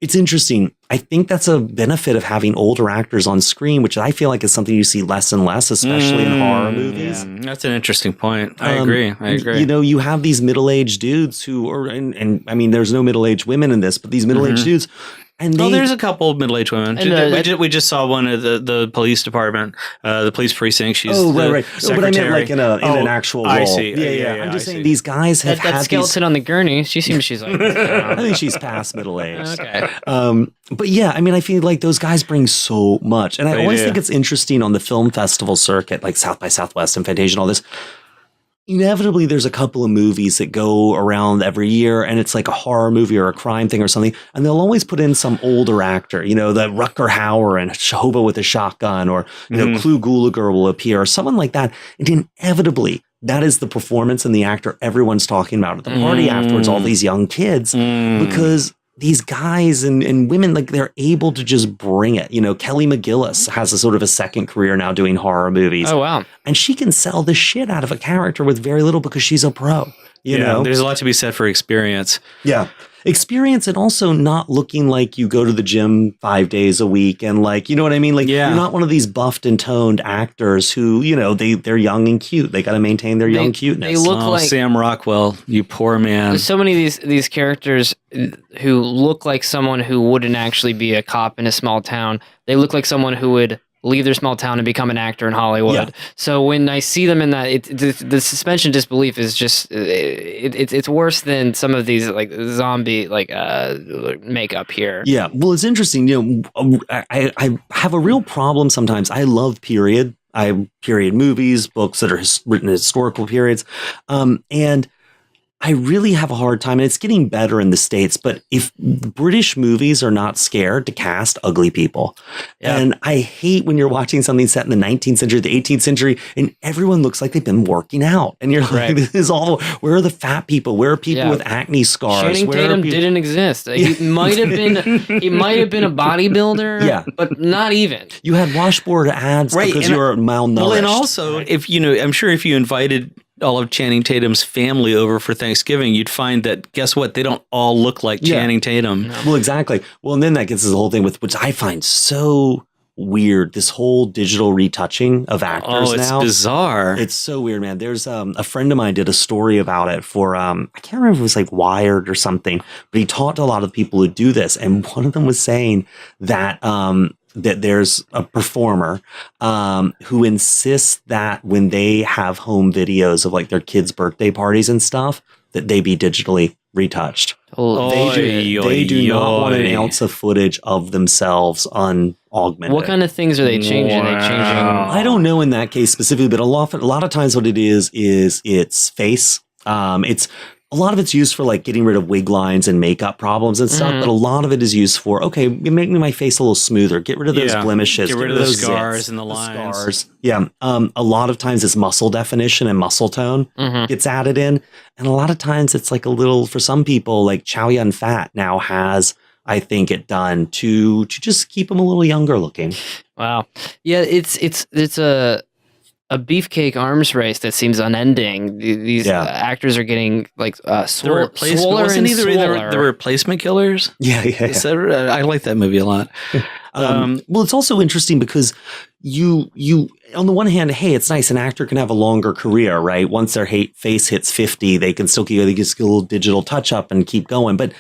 it's interesting. I think that's a benefit of having older actors on screen, which I feel like is something you see less and less, especially in horror movies. Yeah, that's an interesting point. I agree. You know, you have these middle-aged dudes who are, and I mean, there's no middle-aged women in this, but these middle-aged dudes. And there's a couple of middle-aged women. We just saw one at the police department, the police precinct. She's right. Secretary. But I meant like in an actual role. I see. Yeah. I'm just saying these guys have that had skeleton on the gurney. She seems she's like. I think she's past middle age. Okay. But yeah, I mean, I feel like those guys bring so much, and I always think it's interesting on the film festival circuit, like South by Southwest and Fantasia and all this. Inevitably, there's a couple of movies that go around every year, and it's like a horror movie or a crime thing or something, and they'll always put in some older actor, you know, the Rutger Hauer and Hobo with a Shotgun, or, you know, Clu Gulager will appear, or someone like that. And inevitably, that is the performance and the actor everyone's talking about at the party afterwards, all these young kids, because these guys and women, like, they're able to just bring it. You know, Kelly McGillis has a sort of a second career now doing horror movies. Oh, wow. And she can sell the shit out of a character with very little because she's a pro. You know, there's a lot to be said for experience. Yeah. Experience, and also not looking like you go to the gym 5 days a week and, like, you know what I mean? Like, you're not one of these buffed and toned actors who, you know, they're young and cute. They got to maintain their young cuteness. They look like Sam Rockwell, you poor man. There's so many of these characters who look like someone who wouldn't actually be a cop in a small town. They look like someone who would leave their small town and become an actor in Hollywood. Yeah. So when I see them in that, the suspension of disbelief is just it's worse than some of these like zombie makeup here. Yeah, well, it's interesting. You know, I have a real problem sometimes. I love period movies, books that are written in historical periods, and I really have a hard time, and it's getting better in the States, but if British movies are not scared to cast ugly people, and I hate when you're watching something set in the 19th century, the 18th century, and everyone looks like they've been working out, and you're like, this is all, where are the fat people? Where are people with acne scars? Channing Tatum didn't exist. He might have been a bodybuilder, but not even. You had washboard ads because you were malnourished. Well, and also, if you know, I'm sure if you invited all of Channing Tatum's family over for Thanksgiving, you'd find that, guess what? They don't all look like Channing Tatum. No. Well, exactly. Well, and then that gets us the whole thing with, which I find so weird, this whole digital retouching of actors now. Oh, it's bizarre. It's so weird, man. There's a friend of mine did a story about it for, I can't remember if it was like Wired or something, but he talked to a lot of people who do this. And one of them was saying that, that there's a performer who insists that when they have home videos of like their kids' birthday parties and stuff, that they be digitally retouched. They do not want an ounce of footage of themselves unaugmented. What kind of things are they changing? Wow. Are they changing? I don't know in that case specifically, but a lot of times what it is it's face. It's a lot of it's used for like getting rid of wig lines and makeup problems and stuff, but a lot of it is used for, okay, make my face a little smoother, get rid of those blemishes, get rid of those scars and the lines. Scars. Yeah. A lot of times it's muscle definition and muscle tone gets added in. And a lot of times it's like a little, for some people, like Chow Yun Fat now has, I think, it done to just keep them a little younger looking. Wow. Yeah, it's a beefcake arms race that seems unending. These actors are getting like swoller and swoller. The Replacement Killers? Yeah. I like that movie a lot. Well, it's also interesting because you on the one hand, hey, it's nice. An actor can have a longer career, right? Once their face hits 50, they can still get a little digital touch up and keep going. But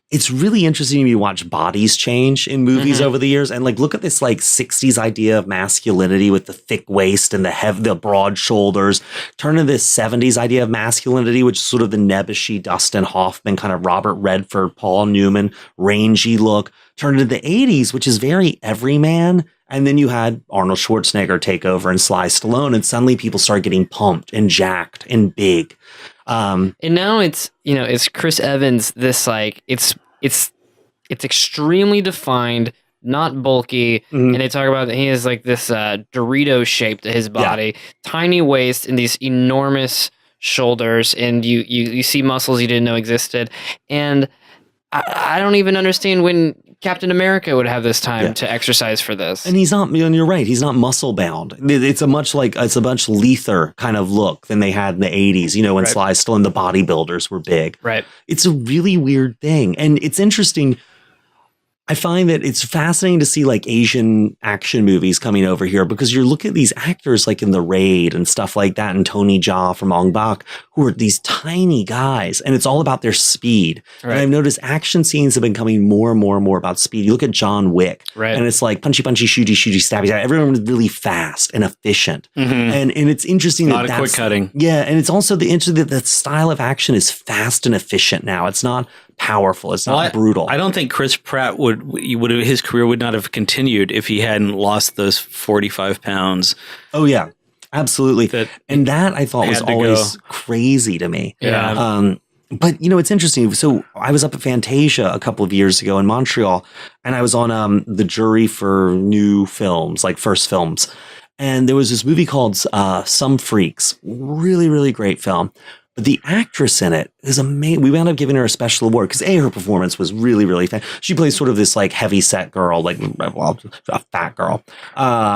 it's really interesting when you watch bodies change in movies over the years. And like, look at this like 60s idea of masculinity with the thick waist and the broad shoulders. Turn to this 70s idea of masculinity, which is sort of the nebbishy Dustin Hoffman, kind of Robert Redford, Paul Newman, rangy look. Turn to the 80s, which is very everyman. And then you had Arnold Schwarzenegger take over and Sly Stallone. And suddenly people start getting pumped and jacked and big. And now it's Chris Evans, this like it's extremely defined, not bulky, and they talk about that he has like this Dorito shape to his body, tiny waist, and these enormous shoulders, and you see muscles you didn't know existed, and I don't even understand when Captain America would have this time to exercise for this. And he's not, and you're right, he's not muscle bound. It's a much lether kind of look than they had in the 80s, you know, when Sly Stallone, the bodybuilders were big. Right. It's a really weird thing. And it's interesting. I find that it's fascinating to see like Asian action movies coming over here because you're looking at these actors like in The Raid and stuff like that, and Tony Jaa from Ong Bak, who are these tiny guys, and it's all about their speed. Right. And I've noticed action scenes have been coming more and more and more about speed. You look at John Wick, and it's like punchy, punchy, shooty, shooty, stabby. Everyone is really fast and efficient, and it's interesting that that's quick cutting. Yeah, and it's also the interesting that the style of action is fast and efficient now. It's not powerful. It's not brutal. I don't think Chris Pratt would his career would not have continued if he hadn't lost those 45 pounds. Oh yeah, absolutely. That I thought was always crazy to me. Yeah. But you know, it's interesting. So I was up at Fantasia a couple of years ago in Montreal, and I was on the jury for new films, like first films. And there was this movie called Some Freaks. Really, really great film. But the actress in it is amazing. We wound up giving her a special award because her performance was really, really fun. She plays sort of this like heavy set girl, like a fat girl,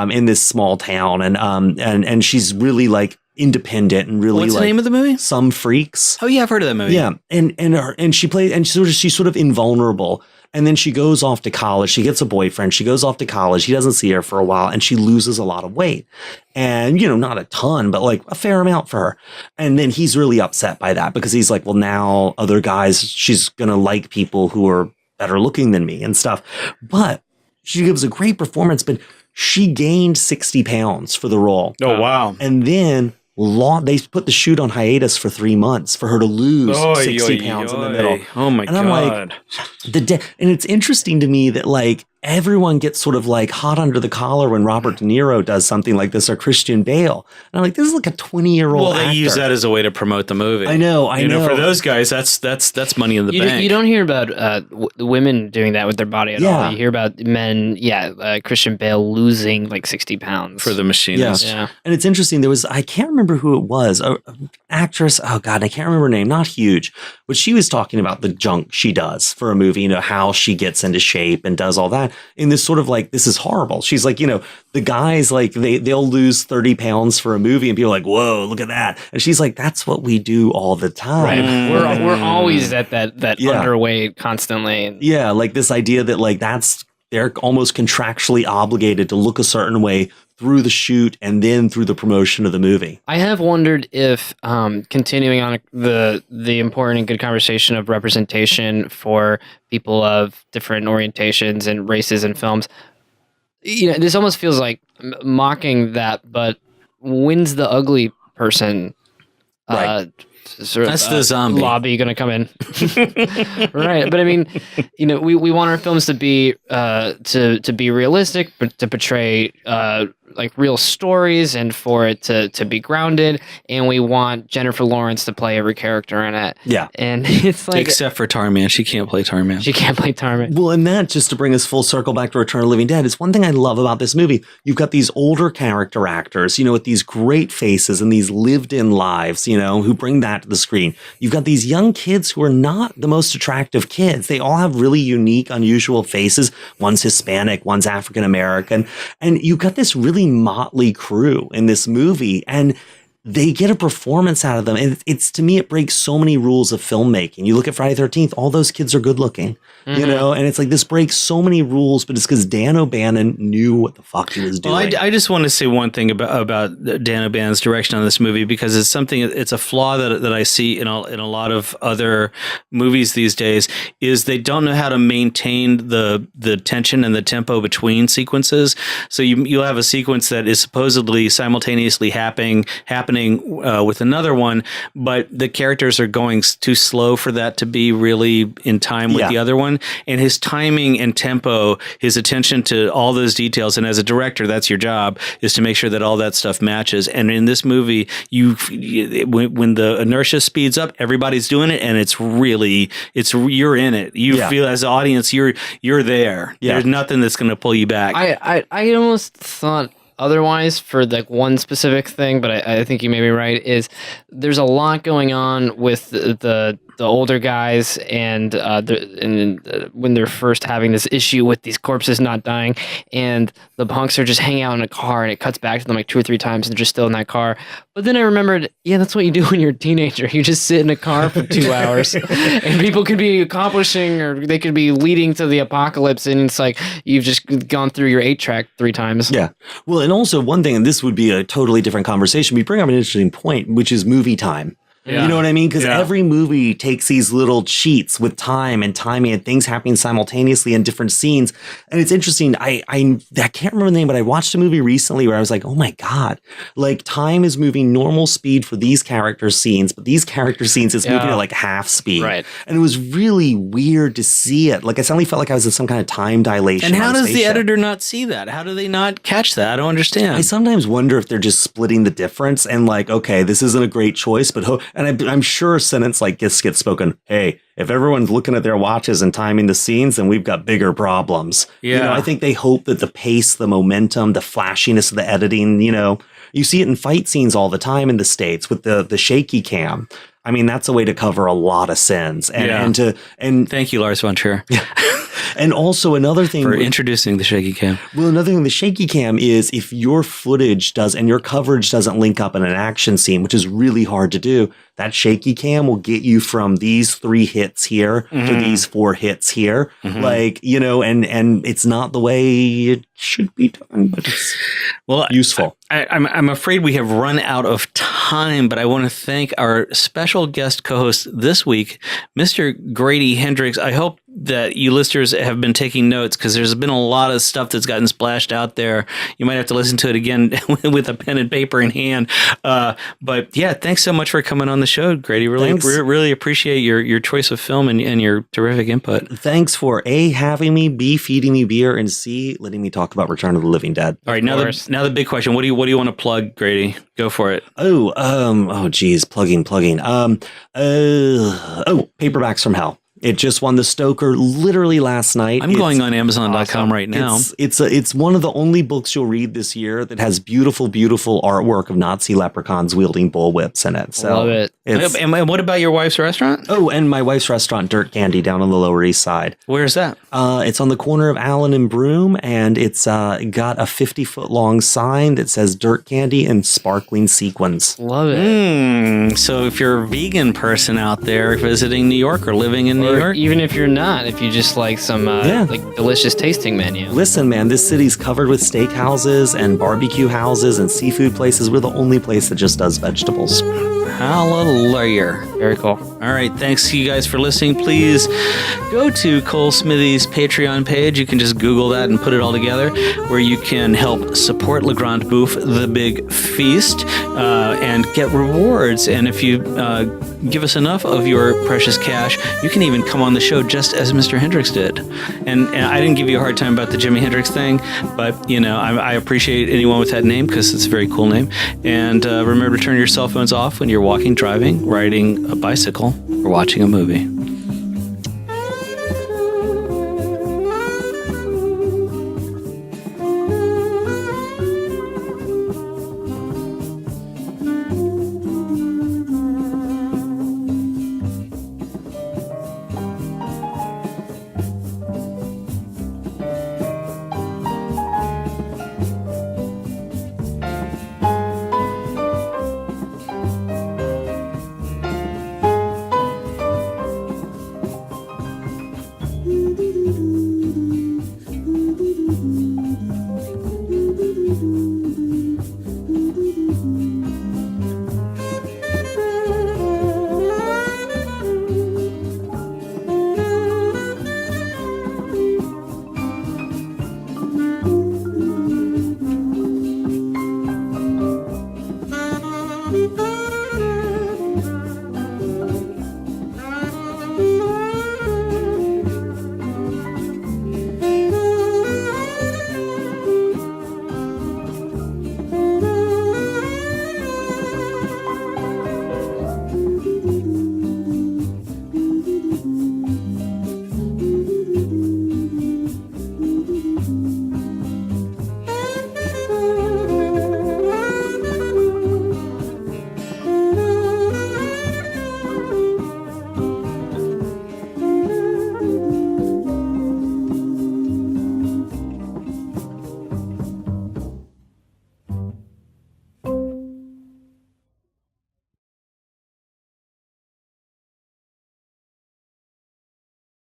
in this small town, and she's really like independent and really. What's the name of the movie? Some Freaks. Oh yeah, I've heard of that movie. Yeah, and she plays, and she's sort of invulnerable. And then she goes off to college. She gets a boyfriend. She goes off to college. He doesn't see her for a while, and she loses a lot of weight. And, you know, not a ton, but like a fair amount for her. And then he's really upset by that because he's like, well, now other guys, she's going to like people who are better looking than me and stuff. But she gives a great performance, but she gained 60 pounds for the role. Oh, wow. And then they put the shoot on hiatus for 3 months for her to lose 60 pounds in the middle. Oh my God. I'm like, and it's interesting to me that like everyone gets sort of like hot under the collar when Robert De Niro does something like this or Christian Bale. And I'm like, this is like a 20-year-old actor. They use that as a way to promote the movie. I know. You know, for those guys, that's money in the bank. You don't hear about women doing that with their body at all. You hear about men, Christian Bale losing like 60 pounds. For The Machinist. Yeah. And it's interesting. I can't remember who it was, an actress. Oh God, I can't remember her name. Not huge, but she was talking about the junk she does for a movie, you know, how she gets into shape and does all that. In this sort of like, this is horrible. She's like, you know, the guys like they'll lose 30 pounds for a movie and people are like, whoa, look at that. And she's like, that's what we do all the time. Right. We're always at that underweight constantly. Yeah. Like this idea that like they're almost contractually obligated to look a certain way through the shoot and then through the promotion of the movie. I have wondered if continuing on the important and good conversation of representation for people of different orientations and races in films, you know, this almost feels like mocking that, but when's the ugly person that's the zombie lobby going to come in? Right. But I mean, you know, we want our films to be to be realistic, but to portray like real stories and for it to be grounded. And we want Jennifer Lawrence to play every character in it. Yeah. And it's like, except for Tarman. She can't play Tarman. She can't play Tarman. Well, and that, just to bring us full circle back to Return of the Living Dead, is one thing I love about this movie. You've got these older character actors, you know, with these great faces and these lived in lives, you know, who bring that to the screen. You've got these young kids who are not the most attractive kids. They all have really unique, unusual faces. One's Hispanic, one's African American. And you've got this really motley crew in this movie, and they get a performance out of them. And it's, to me, it breaks so many rules of filmmaking. You look at Friday the 13th, all those kids are good looking, you know, and it's like, this breaks so many rules, but it's because Dan O'Bannon knew what the fuck he was doing. Well, I just want to say one thing about Dan O'Bannon's direction on this movie, because it's a flaw that I see in a lot of other movies these days, is they don't know how to maintain the tension and the tempo between sequences. So you'll have a sequence that is supposedly simultaneously happening happening with another one, but the characters are going too slow for that to be really in time with the other one. And his timing and tempo, his attention to all those details, and as a director, that's your job, is to make sure that all that stuff matches. And in this movie, when the inertia speeds up, everybody's doing it, and you're in it. You feel as an audience, you're there. Yeah. There's nothing that's going to pull you back. I almost thought otherwise for like one specific thing, but I think you may be right, is there's a lot going on with the older guys and when they're first having this issue with these corpses not dying, and the punks are just hanging out in a car, and it cuts back to them like 2 or 3 times and they're just still in that car. But then I remembered, that's what you do when you're a teenager. You just sit in a car for 2 hours and people could be accomplishing, or they could be leading to the apocalypse, and it's like you've just gone through your 8-track 3 times. Yeah. Well, and also one thing, and this would be a totally different conversation, we bring up an interesting point, which is movie time. Yeah. You know what I mean? Because every movie takes these little cheats with time and timing and things happening simultaneously in different scenes. And it's interesting. I can't remember the name, but I watched a movie recently where I was like, oh my God, like time is moving normal speed for these character scenes, but these character scenes is moving at like half speed. Right. And it was really weird to see it. Like I suddenly felt like I was in some kind of time dilation. And how does the editor not see that? How do they not catch that? I don't understand. I sometimes wonder if they're just splitting the difference and like, okay, this isn't a great choice, but and I'm sure a sentence like this gets spoken, hey, if everyone's looking at their watches and timing the scenes, then we've got bigger problems. Yeah. You know, I think they hope that the pace, the momentum, the flashiness of the editing, you see it in fight scenes all the time in the States with the shaky cam. I mean, that's a way to cover a lot of sins. And thank you, Lars von Trier. And also another thing for introducing the shaky cam. Well, another thing, the shaky cam is if your footage and your coverage doesn't link up in an action scene, which is really hard to do, that shaky cam will get you from these 3 hits here to these 4 hits here. Like, and it's not the way it should be done, but it's useful. I'm afraid we have run out of time, but I want to thank our special guest co-host this week, Mr. Grady Hendrix. I hope that you listeners have been taking notes, because there's been a lot of stuff that's gotten splashed out there. You might have to listen to it again with a pen and paper in hand. But yeah, thanks so much for coming on the show, Grady. Really appreciate your choice of film and your terrific input. Thanks for A, having me, B, feeding me beer, and C, letting me talk about Return of the Living Dead. All right, now the big question. What do you want to plug, Grady? Go for it. Geez, plugging. Paperbacks from Hell. It just won the Stoker literally last night. I'm going on Amazon.com right now. It's one of the only books you'll read this year that has beautiful, beautiful artwork of Nazi leprechauns wielding bullwhips in it. So love it. And what about your wife's restaurant? Oh, and my wife's restaurant, Dirt Candy, down on the Lower East Side. Where's that? It's on the corner of Allen and Broome, and it's got a 50-foot long sign that says Dirt Candy in sparkling sequins. Love it. So if you're a vegan person out there visiting New York or living in New York, even if you're not, if you just like some like delicious tasting menu. Listen, man, this city's covered with steakhouses and barbecue houses and seafood places. We're the only place that just does vegetables. Hallelujah. Very cool. All right. Thanks to you guys for listening. Please go to Cole Smithey's Patreon page. You can just Google that and put it all together, where you can help support Le Grande Bouffe, the big feast, and get rewards. And if you give us enough of your precious cash, you can even come on the show just as Mr. Hendrix did. And I didn't give you a hard time about the Jimi Hendrix thing, but I appreciate anyone with that name, because it's a very cool name. And remember to turn your cell phones off when you're walking, driving, riding a bicycle, or watching a movie.